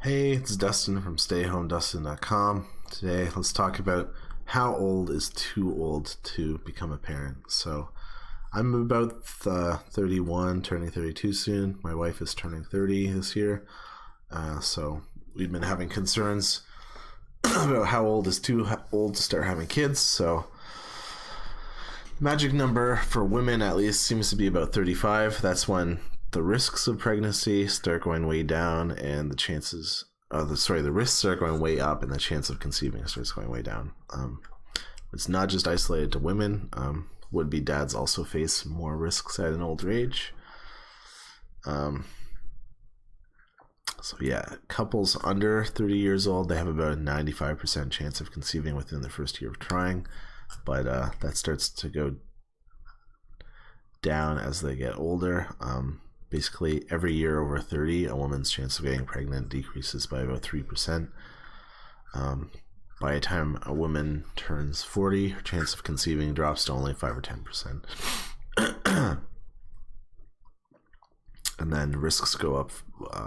Hey, it's Dustin from StayHomeDustin.com. Today, let's talk about how old is too old to become a parent. So, I'm about 31, turning 32 soon. My wife is turning 30 this year. So, we've been having concerns about how old is too old to start having kids. So, magic number for women at least seems to be about 35. That's when the risks of pregnancy start going way down and the chances the risks start going way up and the chance of conceiving starts going way down. It's not just isolated to women. Would-be dads also face more risks at an older age. Couples under 30 years old, they have about a 95% chance of conceiving within the first year of trying, but that starts to go down as they get older. Basically, every year over 30, a woman's chance of getting pregnant decreases by about 3%. By the time a woman turns 40, her chance of conceiving drops to only 5 or 10%. And then risks go up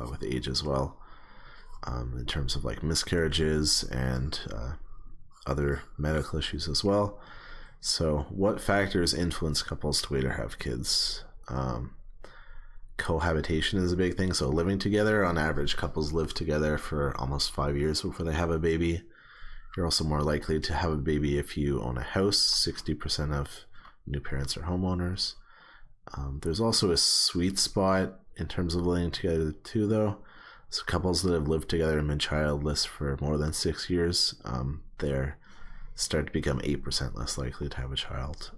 with age as well, in terms of like miscarriages and other medical issues as well. So what factors influence couples to wait or have kids? Cohabitation is a big thing. So living together, on average, couples live together for almost 5 years before they have a baby. You're also more likely to have a baby if you own a house. 60% of new parents are homeowners. There's also a sweet spot in terms of living together too, though. So couples that have lived together and been childless for more than 6 years, they're start to become 8% less likely to have a child.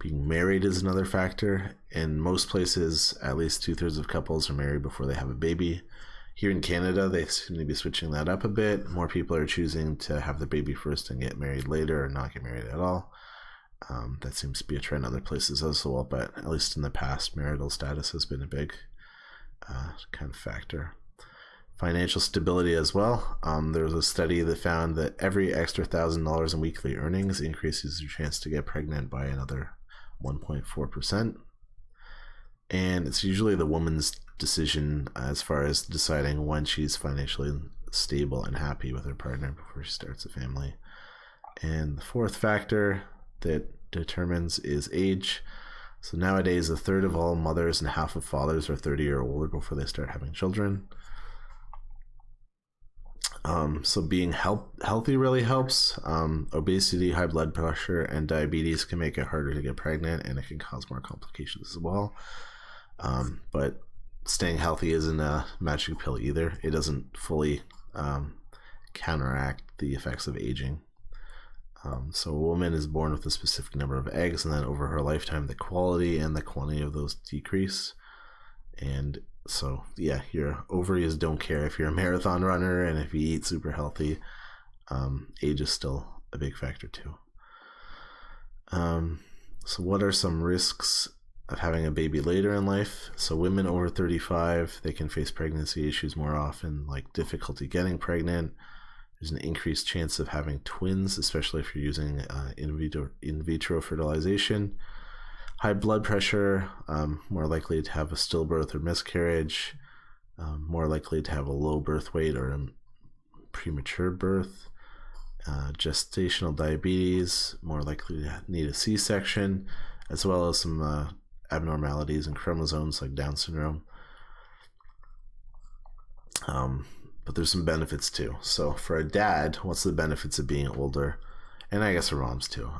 Being married is another factor. In most places, at least 2/3 of couples are married before they have a baby. Here in Canada, they seem to be switching that up a bit. More people are choosing to have the baby first and get married later, or not get married at all. That seems to be a trend in other places as well, but at least in the past, marital status has been a big kind of factor. Financial stability as well. There was a study that found that every extra $1,000 in weekly earnings increases your chance to get pregnant by another 1.4%. And it's usually the woman's decision as far as deciding when she's financially stable and happy with her partner before she starts a family. And the fourth factor that determines is age. So nowadays, 1/3 of all mothers and half of fathers are 30 or older before they start having children. So being healthy really helps. Obesity, high blood pressure, and diabetes can make it harder to get pregnant, and it can cause more complications as well. But staying healthy isn't a magic pill either. It doesn't fully counteract the effects of aging. So a woman is born with a specific number of eggs, and then over her lifetime, the quality and the quantity of those decrease. And so, your ovaries don't care if you're a marathon runner and if you eat super healthy. Age is still a big factor too. So what are some risks of having a baby later in life? So women over 35, they can face pregnancy issues more often, like difficulty getting pregnant. There's an increased chance of having twins, especially if you're using in vitro fertilization. High blood pressure, more likely to have a stillbirth or miscarriage, more likely to have a low birth weight or a premature birth. Gestational diabetes, more likely to need a C-section, as well as some abnormalities in chromosomes like Down syndrome. But there's some benefits too. So for a dad, what's the benefits of being older? And I guess for moms too.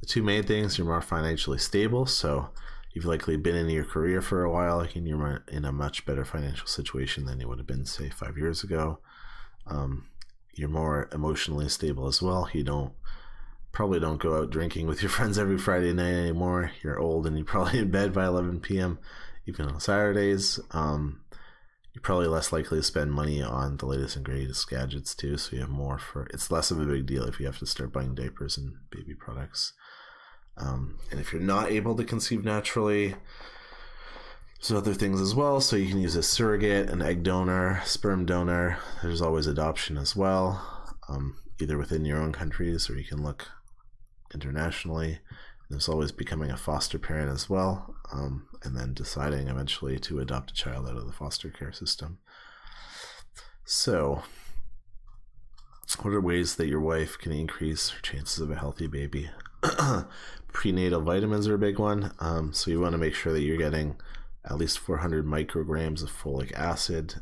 The two main things: you're more financially stable, so you've likely been in your career for a while, and you're in a much better financial situation than you would have been, say, 5 years ago. You're more emotionally stable as well. You probably don't go out drinking with your friends every Friday night anymore. You're old and you're probably in bed by 11 p.m., even on Saturdays. You're probably less likely to spend money on the latest and greatest gadgets too, so you have more it's less of a big deal if you have to start buying diapers and baby products. And if you're not able to conceive naturally, there's other things as well. So you can use a surrogate, an egg donor, sperm donor. There's always adoption as well, either within your own countries or you can look internationally. There's always becoming a foster parent as well, and then deciding eventually to adopt a child out of the foster care system. So, what are ways that your wife can increase her chances of a healthy baby? Prenatal vitamins are a big one. So you want to make sure that you're getting at least 400 micrograms of folic acid,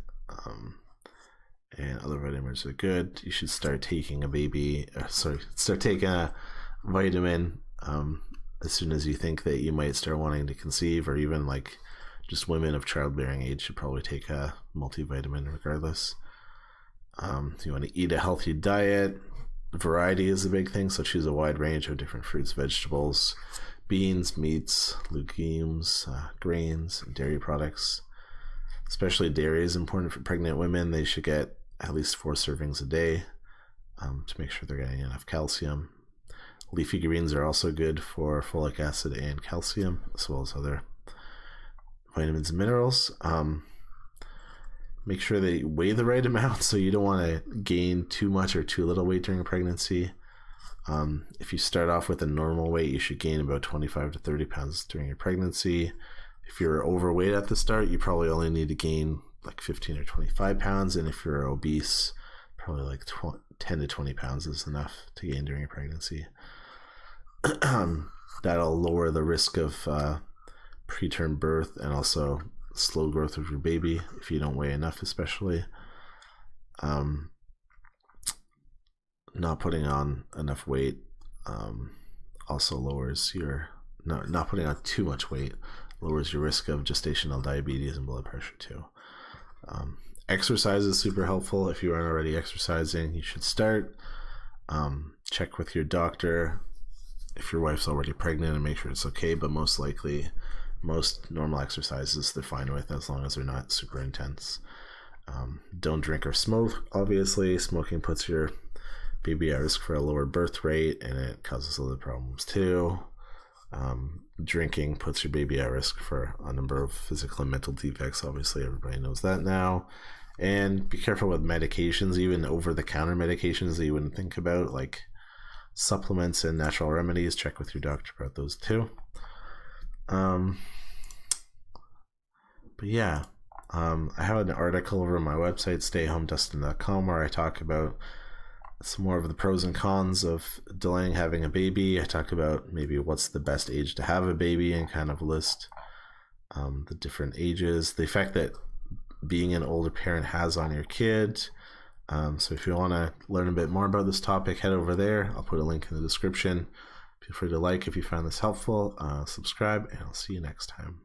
and other vitamins are good. You should start taking start taking a vitamin as soon as you think that you might start wanting to conceive, or even like just women of childbearing age should probably take a multivitamin regardless. You want to eat a healthy diet. Variety is a big thing, so choose a wide range of different fruits, vegetables, beans, meats, legumes, grains, and dairy products. Especially dairy is important for pregnant women. They should get at least 4 servings a day to make sure they're getting enough calcium. Leafy greens are also good for folic acid and calcium, as well as other vitamins and minerals. Make sure that you weigh the right amount, so you don't want to gain too much or too little weight during a pregnancy. If you start off with a normal weight, you should gain about 25 to 30 pounds during your pregnancy. If you're overweight at the start, you probably only need to gain like 15 or 25 pounds. And if you're obese, probably like 10 to 20 pounds is enough to gain during your pregnancy. That'll lower the risk of preterm birth and also slow growth of your baby if you don't weigh enough, especially. Not putting on enough weight also lowers your not putting on too much weight lowers your risk of gestational diabetes and blood pressure too. Exercise is super helpful. If you aren't already exercising, you should start. Check with your doctor if your wife's already pregnant and make sure it's okay, but most likely most normal exercises they're fine with, as long as they're not super intense. Don't drink or smoke. Obviously, smoking puts your baby at risk for a lower birth rate, and it causes other problems too. Drinking puts your baby at risk for a number of physical and mental defects. Obviously, everybody knows that now. And be careful with medications, even over-the-counter medications that you wouldn't think about, like supplements and natural remedies. Check with your doctor about those too. But yeah, I have an article over on my website, stayhomedustin.com, where I talk about some more of the pros and cons of delaying having a baby. I talk about maybe what's the best age to have a baby and kind of list the different ages, the effect that being an older parent has on your kid. So if you want to learn a bit more about this topic, head over there. I'll put a link in the description. Feel free to like if you found this helpful, subscribe, and I'll see you next time.